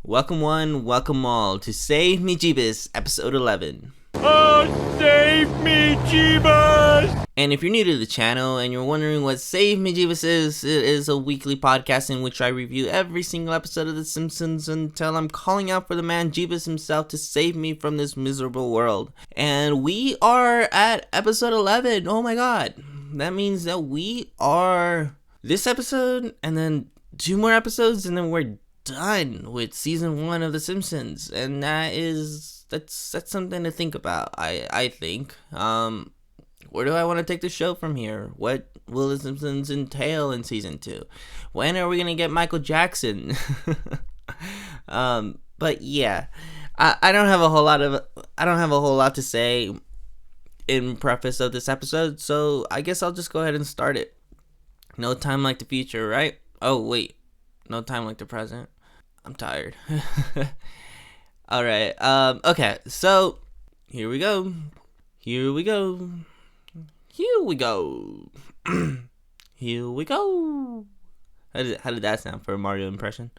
Welcome one, welcome all to Save Me Jebus, episode 11. Oh, save me, Jebus! And if you're new to the channel and you're wondering what Save Me Jebus is, it is a weekly podcast in which I review every single episode of The Simpsons until I'm calling out for the man Jebus himself to save me from this miserable world. And we are at episode 11. Oh my god. That means that we are this episode and then 2 more episodes and then we're done with season 1 of The Simpsons. And that's something to think about, I think. Where do I want to take the show from here? What will The Simpsons entail in season 2? When are we gonna get Michael Jackson? But yeah, I don't have a whole lot to say in preface of this episode, so I guess I'll just go ahead and start it. No time like the future, right? Oh wait, no time like the present. I'm tired. All right. Okay. So here we go. Here we go. Here we go. Here we go. How did that sound for a Mario impression?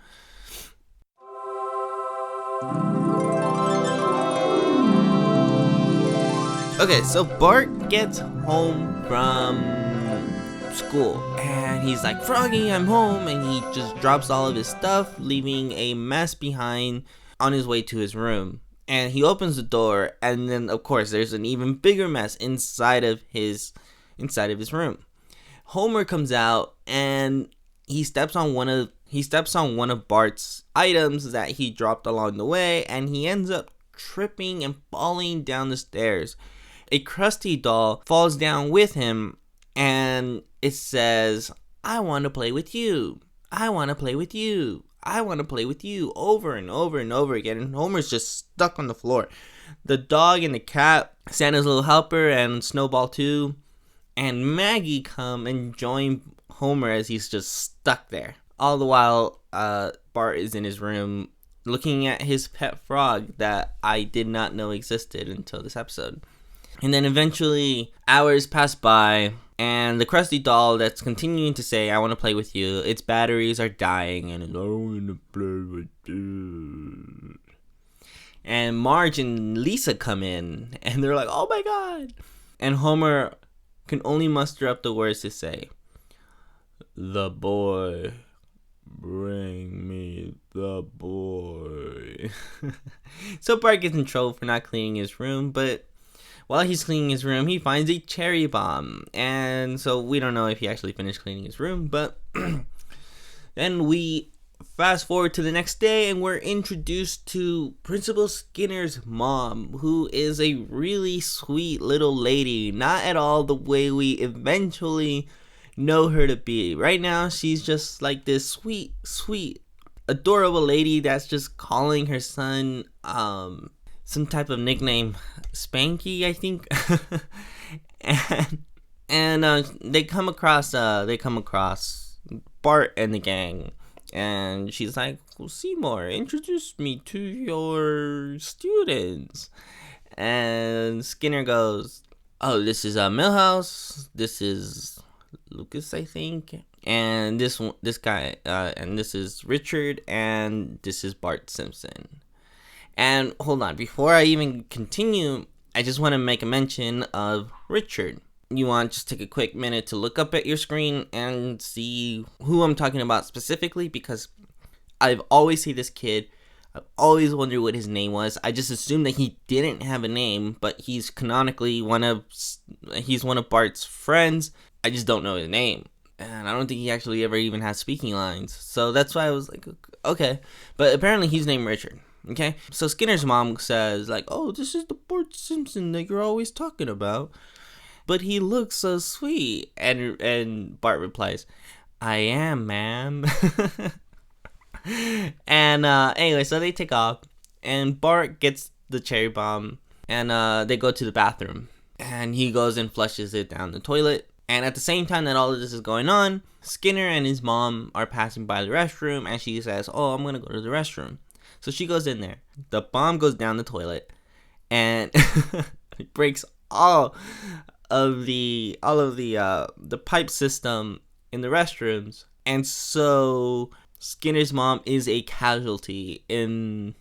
Okay, so Bart gets home from school and he's like, Froggy, I'm home, and he just drops all of his stuff, leaving a mess behind on his way to his room. And he opens the door, and then of course there's an even bigger mess inside of his room. Homer comes out and he steps on one of Bart's items that he dropped along the way, and he ends up tripping and falling down the stairs. A Krusty doll falls down with him, and it says, "I want to play with you. I want to play with you. I want to play with you," over and over and over again, and Homer's just stuck on the floor. The dog and the cat, Santa's little helper, and Snowball too, and Maggie come and join Homer as he's just stuck there. All the while, Bart is in his room looking at his pet frog that I did not know existed until this episode. And then eventually, hours pass by, and the Krusty doll that's continuing to say, "I want to play with you," its batteries are dying, and it's, "I want to play with you." And Marge and Lisa come in, and they're like, "Oh my god." And Homer can only muster up the words to say, "The boy, bring me the boy." So Bart gets in trouble for not cleaning his room, but while he's cleaning his room, he finds a cherry bomb. And so we don't know if he actually finished cleaning his room, but then we fast forward to the next day and we're introduced to Principal Skinner's mom, who is a really sweet little lady. Not at all the way we eventually know her to be. Right now, she's just like this sweet, adorable lady that's just calling her son, some type of nickname, Spanky, I think. and they come across Bart and the gang, and she's like, "Well, Seymour, introduce me to your students." And Skinner goes, "Oh, this is Milhouse. This is Lucas, I think, and this guy, and this is Richard, and this is Bart Simpson." And hold on, before I even continue, I just want to make a mention of Richard. You want to just take a quick minute to look up at your screen and see who I'm talking about specifically, because I've always seen this kid. I've always wondered what his name was. I just assumed that he didn't have a name, but he's canonically one of Bart's friends. I just don't know his name. And I don't think he actually ever even has speaking lines. So that's why I was like, okay. But apparently he's named Richard. Okay, so Skinner's mom says, like, "Oh, this is the Bart Simpson that you're always talking about. But he looks so sweet." And Bart replies, "I am, ma'am." And anyway, so they take off, and Bart gets the cherry bomb, and they go to the bathroom. And he goes and flushes it down the toilet. And at the same time that all of this is going on, Skinner and his mom are passing by the restroom, and she says, "Oh, I'm going to go to the restroom." So she goes in there. The bomb goes down the toilet, and it breaks all of the pipe system in the restrooms. And so Skinner's mom is a casualty in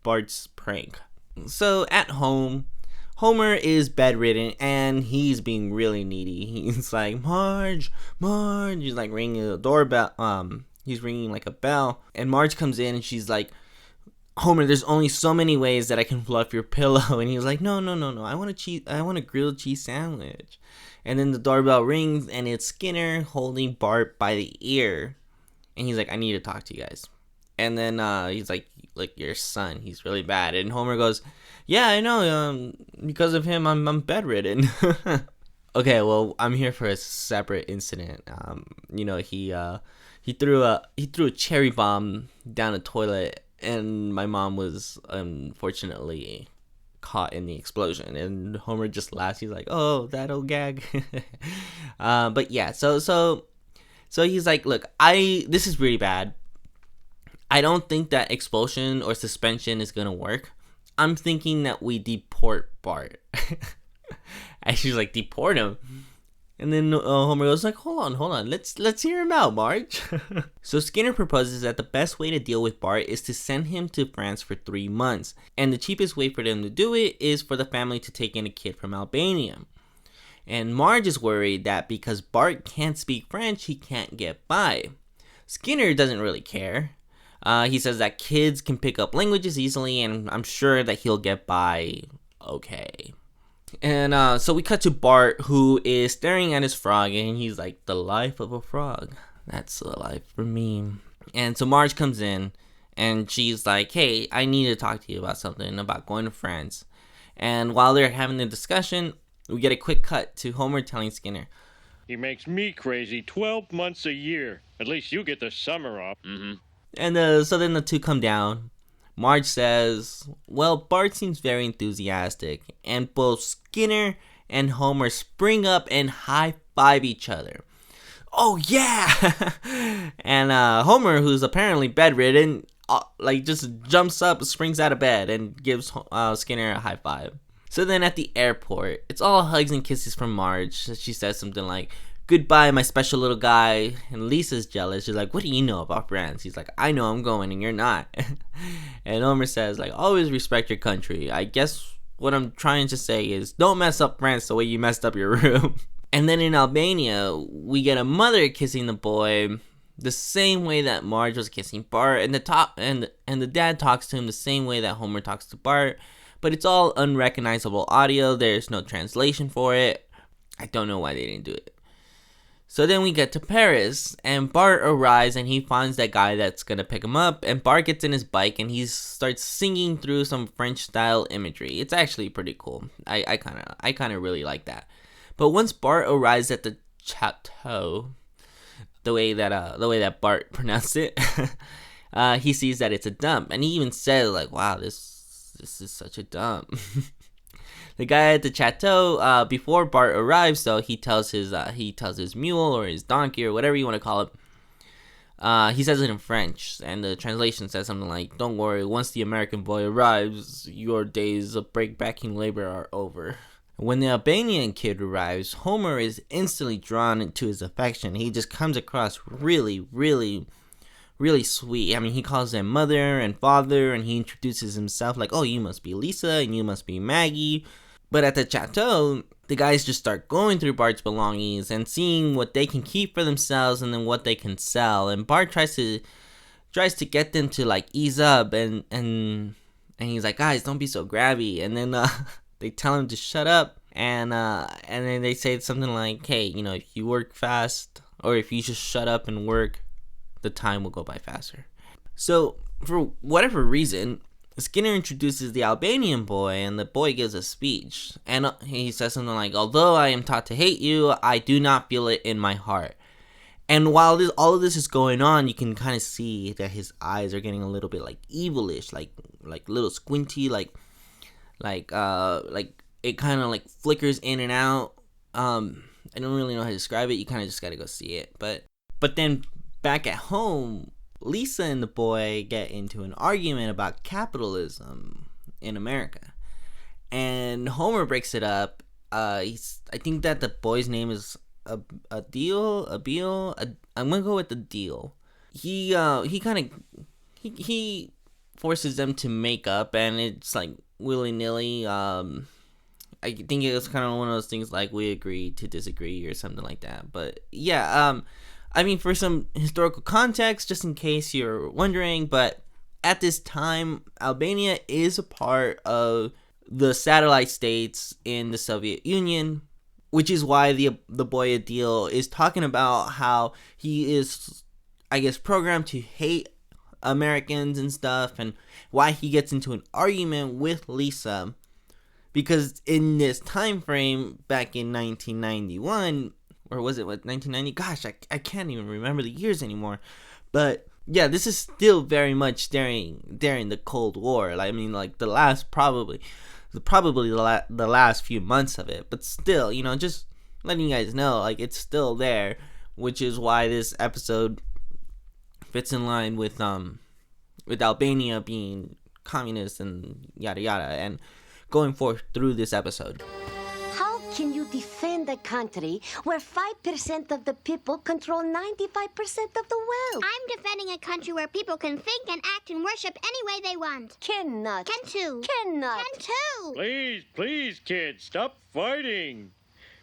Bart's prank. So at home, Homer is bedridden and he's being really needy. He's like, Marge. He's like ringing the doorbell. He's ringing like a bell, and Marge comes in and she's like, Homer, there's only so many ways that I can fluff your pillow. And he's like, no. I want a grilled cheese sandwich. And then the doorbell rings and it's Skinner holding Bart by the ear. And he's like, I need to talk to you guys. And then he's like your son, he's really bad. And Homer goes, yeah, I know. Because of him, I'm bedridden. Okay, well, I'm here for a separate incident. He threw a cherry bomb down a toilet, and my mom was unfortunately caught in the explosion. And Homer just laughs. He's like, "Oh, that old gag." But yeah, so he's like, "Look, this is really bad. I don't think that expulsion or suspension is gonna work. I'm thinking that we deport Bart." And she's like, "Deport him?" And then Homer goes like, hold on, let's hear him out, Marge. So Skinner proposes that the best way to deal with Bart is to send him to France for 3 months. And the cheapest way for them to do it is for the family to take in a kid from Albania. And Marge is worried that because Bart can't speak French, he can't get by. Skinner doesn't really care. He says that kids can pick up languages easily, and I'm sure that he'll get by okay. And so we cut to Bart, who is staring at his frog, and he's like, the life of a frog. That's the life for me. And so Marge comes in, and she's like, hey, I need to talk to you about something, about going to France. And while they're having the discussion, we get a quick cut to Homer telling Skinner, He makes me crazy 12 months a year. At least you get the summer off. Mm-hmm. And so then the two come down. Marge says, well, Bart seems very enthusiastic, and both Skinner and Homer spring up and high-five each other. Oh, yeah! And Homer, who's apparently bedridden, just jumps up, springs out of bed, and gives Skinner a high-five. So then at the airport, it's all hugs and kisses from Marge. She says something like, goodbye, my special little guy. And Lisa's jealous. She's like, what do you know about France? He's like, I know I'm going and you're not. And Homer says, like, always respect your country. I guess what I'm trying to say is don't mess up France the way you messed up your room. And then in Albania, we get a mother kissing the boy the same way that Marge was kissing Bart. And the dad talks to him the same way that Homer talks to Bart. But it's all unrecognizable audio. There's no translation for it. I don't know why they didn't do it. So then we get to Paris, and Bart arrives, and he finds that guy that's gonna pick him up, and Bart gets in his bike, and he starts singing through some French-style imagery. It's actually pretty cool. I kind of really like that. But once Bart arrives at the chateau, the way that Bart pronounced it, he sees that it's a dump, and he even says like, "Wow, this is such a dump." The guy at the chateau, before Bart arrives, though, he tells his mule or his donkey or whatever you want to call it. He says it in French, and the translation says something like, "Don't worry, once the American boy arrives, your days of breakbacking labor are over." When the Albanian kid arrives, Homer is instantly drawn into his affection. He just comes across really, really, really sweet. I mean, he calls them mother and father, and he introduces himself like, "Oh, you must be Lisa, and you must be Maggie." But at the chateau, the guys just start going through Bart's belongings and seeing what they can keep for themselves and then what they can sell. And Bart tries to get them to like ease up, and he's like, "Guys, don't be so grabby." And then they tell him to shut up, and then they say something like, "Hey, if you work fast, or if you just shut up and work, the time will go by faster." So for whatever reason, Skinner introduces the Albanian boy, and the boy gives a speech, and he says something like, "Although I am taught to hate you, I do not feel it in my heart." And while all of this is going on, you can kind of see that his eyes are getting a little bit like evilish, like little squinty, like it kind of like flickers in and out. I don't really know how to describe it. You kind of just gotta go see it. But then back at home, Lisa and the boy get into an argument about capitalism in America, and Homer breaks it up. I think that the boy's name is Adil. I'm gonna go with Adil, he kind of he forces them to make up, and it's like willy nilly. I think it was kind of one of those things like we agree to disagree or something like that. But yeah, I mean, for some historical context, just in case you're wondering, but at this time, Albania is a part of the satellite states in the Soviet Union, which is why the boy Adil is talking about how he is, I guess, programmed to hate Americans and stuff, and why he gets into an argument with Lisa. Because in this time frame, back in 1991, or was it 1990? Gosh, I can't even remember the years anymore. But yeah, this is still very much during the Cold War. I mean, like the last the last few months of it. But still, just letting you guys know, like it's still there, which is why this episode fits in line with Albania being communist and yada yada, and going forth through this episode. How can you defend a country where 5% of the people control 95% of the wealth? I'm defending a country where people can think and act and worship any way they want. Cannot. Can too. Cannot. Can too. Please, kids, stop fighting.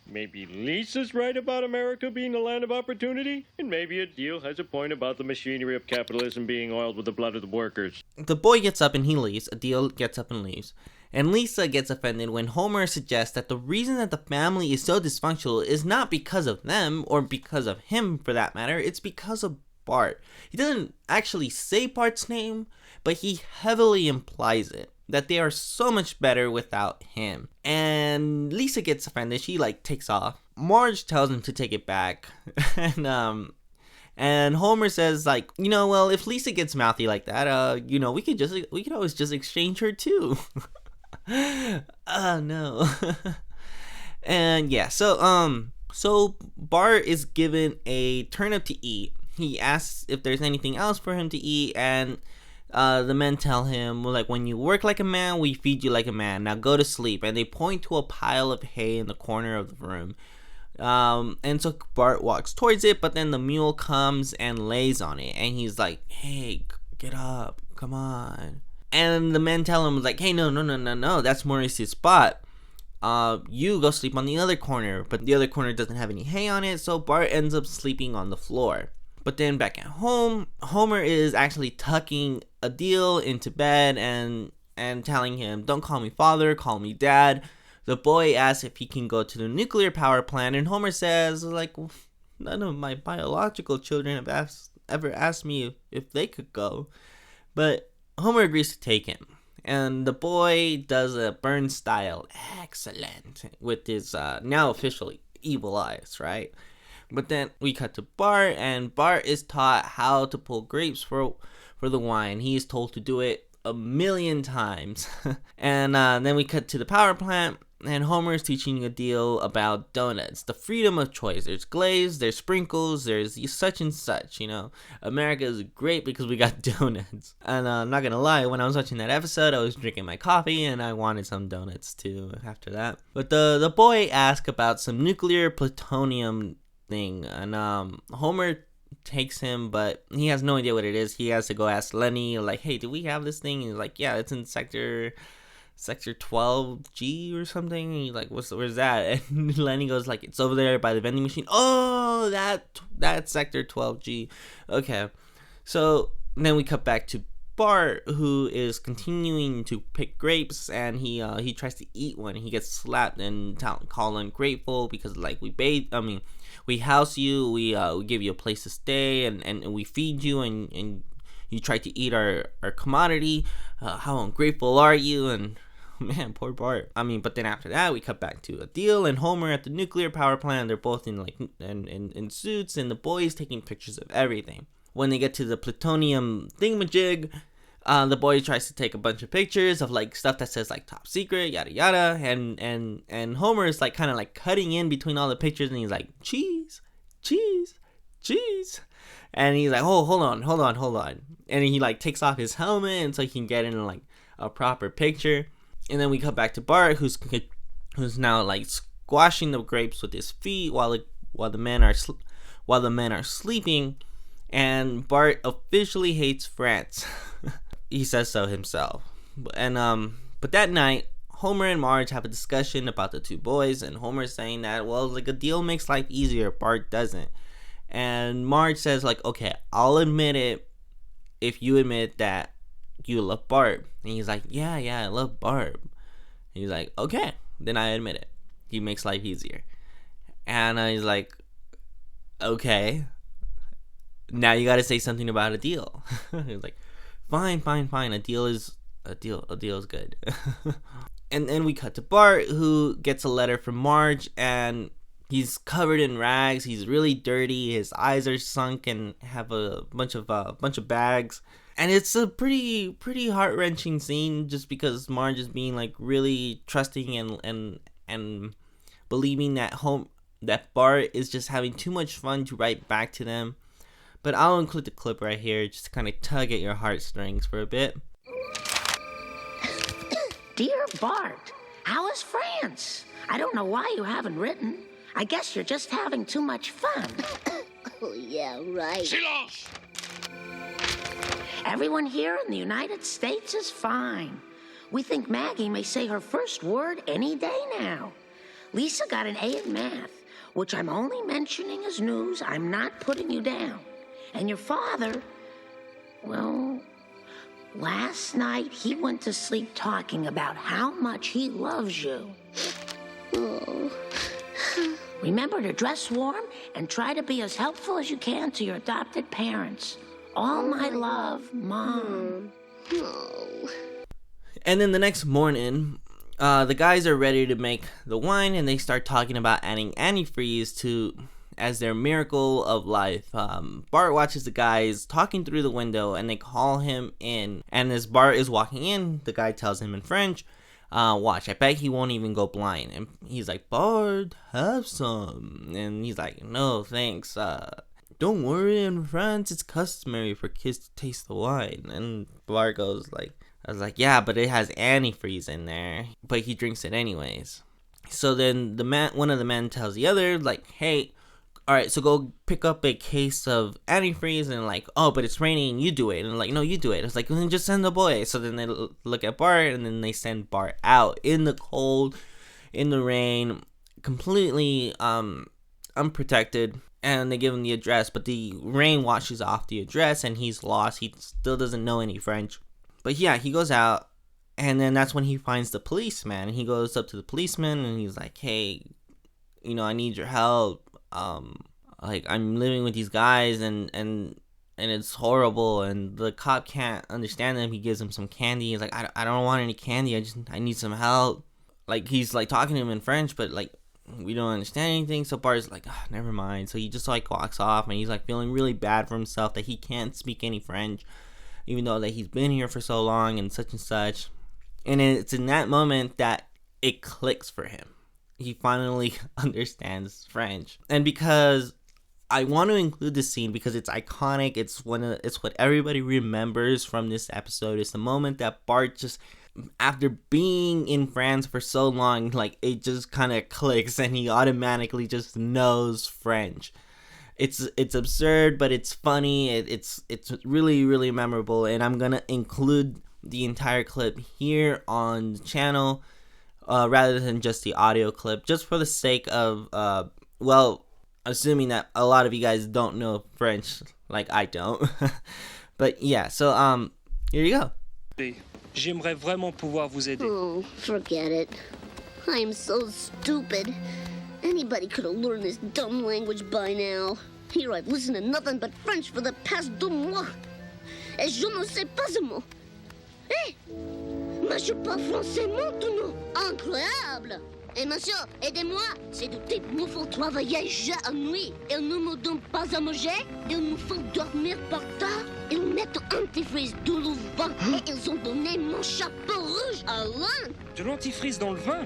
Maybe Lisa's right about America being a land of opportunity, and maybe Adil has a point about the machinery of capitalism being oiled with the blood of the workers. The boy gets up and he leaves. Adil gets up and leaves. And Lisa gets offended when Homer suggests that the reason that the family is so dysfunctional is not because of them, or because of him for that matter, it's because of Bart. He doesn't actually say Bart's name, but he heavily implies it, that they are so much better without him. And Lisa gets offended, she takes off. Marge tells him to take it back, and Homer says well, if Lisa gets mouthy like that, we could always just exchange her too. Oh no. And yeah, so Bart is given a turnip to eat. He asks if there's anything else for him to eat, and the men tell him, when you work like a man, we feed you like a man. Now go to sleep. And they point to a pile of hay in the corner of the room. And so Bart walks towards it, but then the mule comes and lays on it, and he's like, hey, get up, come on. And the men tell him, hey, no, that's Maurice's spot. You go sleep on the other corner. But the other corner doesn't have any hay on it, so Bart ends up sleeping on the floor. But then back at home, Homer is actually tucking Adil into bed and telling him, don't call me father, call me dad. The boy asks if he can go to the nuclear power plant, and Homer says, none of my biological children have ever asked me if they could go. But Homer agrees to take him, and the boy does a Burns style excellent with his now officially evil eyes, right? But then we cut to Bart, and Bart is taught how to pull grapes for the wine. He is told to do it 1,000,000 times. And then we cut to the power plant, and Homer is teaching Adil about donuts, the freedom of choice. There's glaze, there's sprinkles, there's such and such, America is great because we got donuts. And I'm not gonna lie, when I was watching that episode, I was drinking my coffee and I wanted some donuts too after that. But the boy asked about some nuclear plutonium thing, and Homer takes him, but he has no idea what it is. He has to go ask Lenny, hey, do we have this thing? And he's like, yeah, it's in sector 12G or something. And he's like, where's that? And Lenny goes it's over there by the vending machine. Oh, that's sector 12G. Okay. So then we cut back to Bart, who is continuing to pick grapes, and he tries to eat one. He gets slapped and called ungrateful because we house you, we give you a place to stay, and we feed you, and you try to eat our commodity. How ungrateful are you? And man, poor Bart. But then after that, we cut back to Adil and Homer at the nuclear power plant. They're both in suits, and the boy's taking pictures of everything. When they get to the plutonium thingamajig, the boy tries to take a bunch of pictures of stuff that says top secret, yada yada, and Homer is kind of cutting in between all the pictures, and he's like, cheese, and he's like, oh, hold on, and he takes off his helmet and so he can get in a proper picture. And then we cut back to Bart, who's now squashing the grapes with his feet while the men are sleeping. And Bart officially hates France. He says so himself. But that night, Homer and Marge have a discussion about the two boys, and Homer's saying that, well, like, a deal makes life easier, Bart doesn't. And Marge says, like, okay, I'll admit it if you admit that you love Bart. And he's like, yeah, I love Bart. And he's like, okay, then I admit it. He makes life easier. And he's like, okay, now you gotta say something about a deal. He's like, fine, a deal is good. And then we cut to Bart, who gets a letter from Marge, and he's covered in rags. He's really dirty. His eyes are sunk and have a bunch of bags. And it's a pretty heart-wrenching scene, just because Marge is being like really trusting and believing that Bart is just having too much fun to write back to them. But I'll include the clip right here, just to kind of tug at your heartstrings for a bit. Dear Bart, how is France? I don't know why you haven't written. I guess you're just having too much fun. Oh, yeah, right. Silence! Everyone here in the United States is fine. We think Maggie may say her first word any day now. Lisa got an A in math, which I'm only mentioning as news. I'm not putting you down. And your father, well, last night he went to sleep talking about how much he loves you. Oh. Remember to dress warm and try to be as helpful as you can to your adopted parents. All my love, Mom. Oh. And then the next morning, the guys are ready to make the wine, and they start talking about adding antifreeze as their miracle of life. Bart watches the guys talking through the window, and they call him in. And as Bart is walking in, the guy tells him in French, watch, I bet he won't even go blind. And he's like, Bart, have some. And he's like, no, thanks. Don't worry, in France, it's customary for kids to taste the wine. And Bart goes like, I was like, yeah, but it has antifreeze in there. But he drinks it anyways. So then one of the men tells the other, like, hey, all right, so go pick up a case of antifreeze. And like, oh, but it's raining, you do it. And like, no, you do it. It's like, well, then just send the boy. So then they look at Bart, and then they send Bart out in the cold, in the rain, completely unprotected. And they give him the address, but the rain washes off the address, and he's lost. He still doesn't know any French. But yeah, he goes out, and then that's when he finds the policeman. And he goes up to the policeman, and he's like, hey, I need your help. Like, I'm living with these guys, and it's horrible, and the cop can't understand them. He gives him some candy. He's like, I don't want any candy. I need some help. Like, he's like talking to him in French, but like, we don't understand anything. So Bart's like, never mind. So he just like walks off, and he's like feeling really bad for himself that he can't speak any French, even though that he's been here for so long and such and such. And it's in that moment that it clicks for him. He finally understands French. And because I want to include this scene because it's iconic, it's what everybody remembers from this episode. It's the moment that Bart just, after being in France for so long, like, it just kind of clicks and he automatically just knows French. It's absurd, but it's funny. It's really, really memorable, and I'm gonna include the entire clip here on the channel rather than just the audio clip, just for the sake of assuming that a lot of you guys don't know French like I don't. But yeah, so here you go. J'aimerais vraiment pouvoir vous aider. Oh, forget it. I'm so stupid. Anybody could have learned this dumb language by now. Here I've listened to nothing but French for the past 2 mois. Et je ne sais pas un mot. Eh! Mais je parle français maintenant. Incroyable! Et monsieur, aidez-moi. Ces deux types nous font travailler jour et nuit. Ils ne me donnent pas à manger. Ils nous font dormir par terre. Ils mettent antifreeze dans le vin. Et ils ont donné mon chapeau rouge à l'un. De l'antifreeze dans le vin?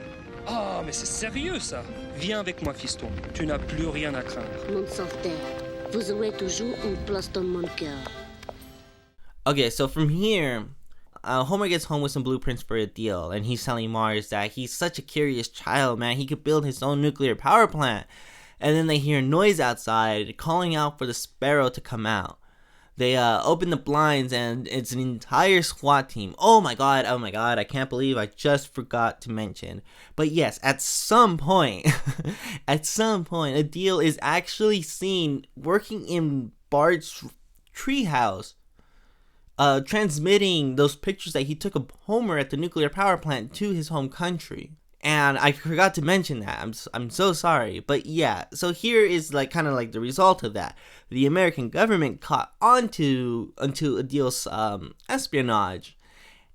Oh, mais c'est sérieux ça. Viens avec moi, fiston. Tu n'as plus rien à craindre. Mon sauveteur, vous aurez toujours une place dans mon cœur. Okay, so from here, Homer gets home with some blueprints for a deal, and he's telling Marge that he's such a curious child, man. He could build his own nuclear power plant. And then they hear a noise outside calling out for the sparrow to come out. They open the blinds and it's an entire SWAT team. Oh my god, I can't believe I just forgot to mention. But yes, at some point, Adil is actually seen working in Bart's treehouse, transmitting those pictures that he took of Homer at the nuclear power plant to his home country. And I forgot to mention that. I'm so sorry. But yeah, so here is like kind of like the result of that. The American government caught onto Adil's espionage.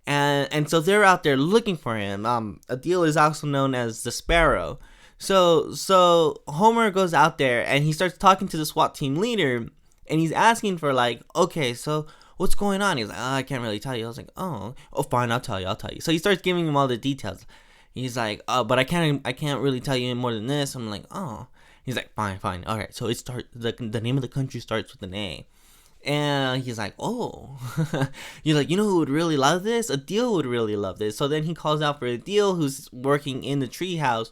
And so they're out there looking for him. Adil is also known as the Sparrow. So Homer goes out there and he starts talking to the SWAT team leader, and he's asking for like, okay, so what's going on? He's like, I can't really tell you. I was like, oh fine, I'll tell you. So he starts giving him all the details. He's like, but I can't really tell you any more than this. I'm like, oh. He's like, fine. All right. So the name of the country starts with an A. And he's like, oh. You're like, you know who would really love this? Adil would really love this. So then he calls out for Adil, who's working in the treehouse.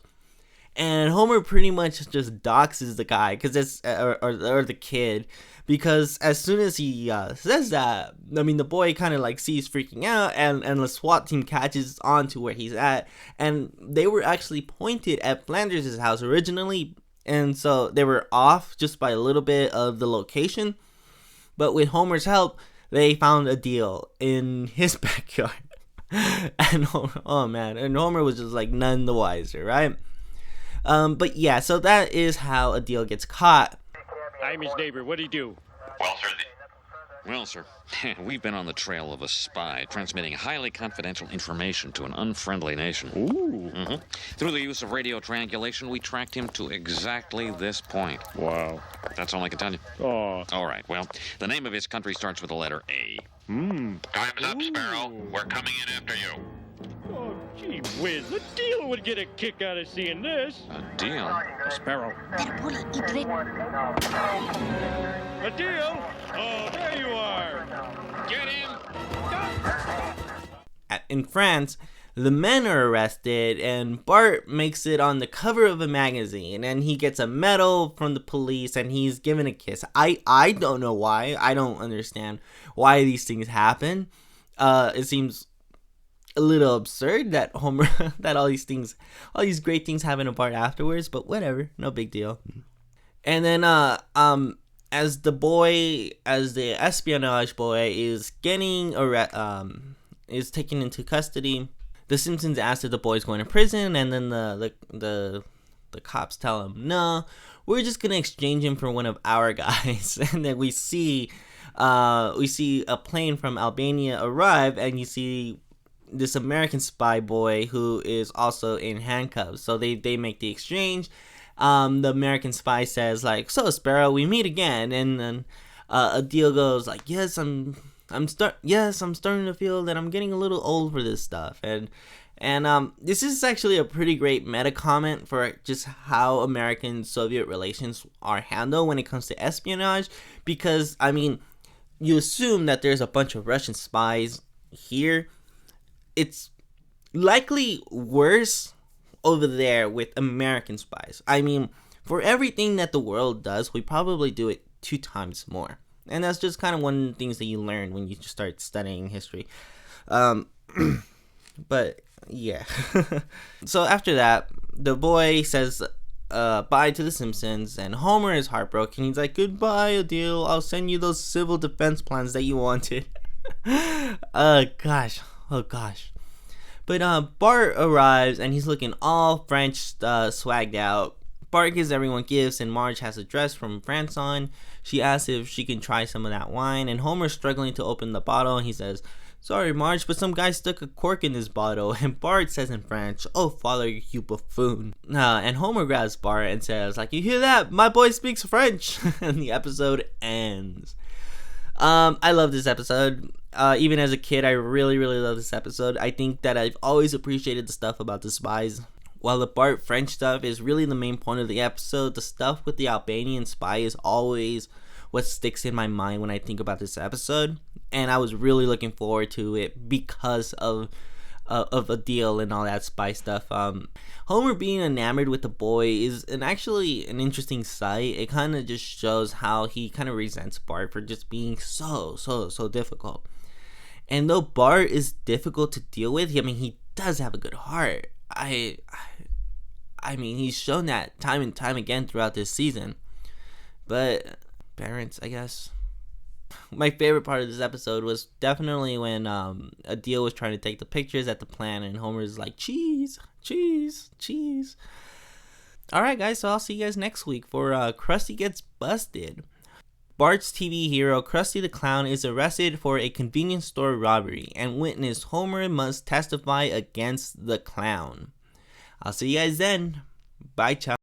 And Homer pretty much just doxes the guy, because it's or the kid, because as soon as he says that, I mean, the boy kind of like sees freaking out, and the SWAT team catches on to where he's at, and they were actually pointed at Flanders' house originally, and so they were off just by a little bit of the location, but with Homer's help, they found Adil in his backyard, and Homer was just like none the wiser, right? But yeah, so that is how Adil gets caught. I'm his neighbor. What'd he do? Well, sir, we've been on the trail of a spy transmitting highly confidential information to an unfriendly nation. Ooh. Mm-hmm. Through the use of radio triangulation, we tracked him to exactly this point. Wow. That's all I can tell you. Oh. All right, well, the name of his country starts with the letter A. Hmm. Time's up, Sparrow. We're coming in after you. Oh, gee whiz. A deal would get a kick out of seeing this. A deal? Sparrow. A deal? Oh, there you are. Get him! In France, the men are arrested, and Bart makes it on the cover of a magazine, and he gets a medal from the police, and he's given a kiss. I don't know why. I don't understand why these things happen. It seems a little absurd that Homer, that all these great things happen to Bart afterwards, but whatever, no big deal. And then, as the espionage boy is is taken into custody, the Simpsons ask if the boy's going to prison, and then the cops tell him, no, we're just gonna exchange him for one of our guys. And then we see a plane from Albania arrive, and you see this American spy boy who is also in handcuffs. So they make the exchange. The American spy says like, so Sparrow, we meet again. And then Adil goes like, yes, I'm starting to feel that I'm getting a little old for this stuff. And this is actually a pretty great meta comment for just how American-Soviet relations are handled when it comes to espionage, because I mean, you assume that there's a bunch of Russian spies here. It's likely worse over there with American spies. I mean, for everything that the world does, we probably do it 2 times more. And that's just kind of one of the things that you learn when you start studying history. But yeah. So after that, the boy says bye to the Simpsons, and Homer is heartbroken. He's like, goodbye, Adil. I'll send you those civil defense plans that you wanted. Oh gosh. But Bart arrives, and he's looking all French swagged out. Bart gives everyone gifts, and Marge has a dress from France on. She asks if she can try some of that wine, and Homer's struggling to open the bottle, and he says, sorry Marge, but some guy stuck a cork in this bottle. And Bart says in French, oh father, you buffoon. And Homer grabs Bart and says like, you hear that? My boy speaks French. And the episode ends. I love this episode. Even as a kid, I really love this episode. I think that I've always appreciated the stuff about the spies. While the Bart French stuff is really the main point of the episode, the stuff with the Albanian spy is always what sticks in my mind when I think about this episode. And I was really looking forward to it because of of a deal and all that spy stuff. Homer being enamored with the boy is actually an interesting sight. It kind of just shows how he kind of resents Bart for just being so difficult. And though Bart is difficult to deal with, I mean, he does have a good heart. I mean, he's shown that time and time again throughout this season. But parents, I guess. My favorite part of this episode was definitely when Adele was trying to take the pictures at the plant, and Homer's like, cheese. Alright guys, so I'll see you guys next week for Krusty Gets Busted. Bart's TV hero, Krusty the Clown, is arrested for a convenience store robbery, and witness Homer must testify against the clown. I'll see you guys then. Bye, ciao.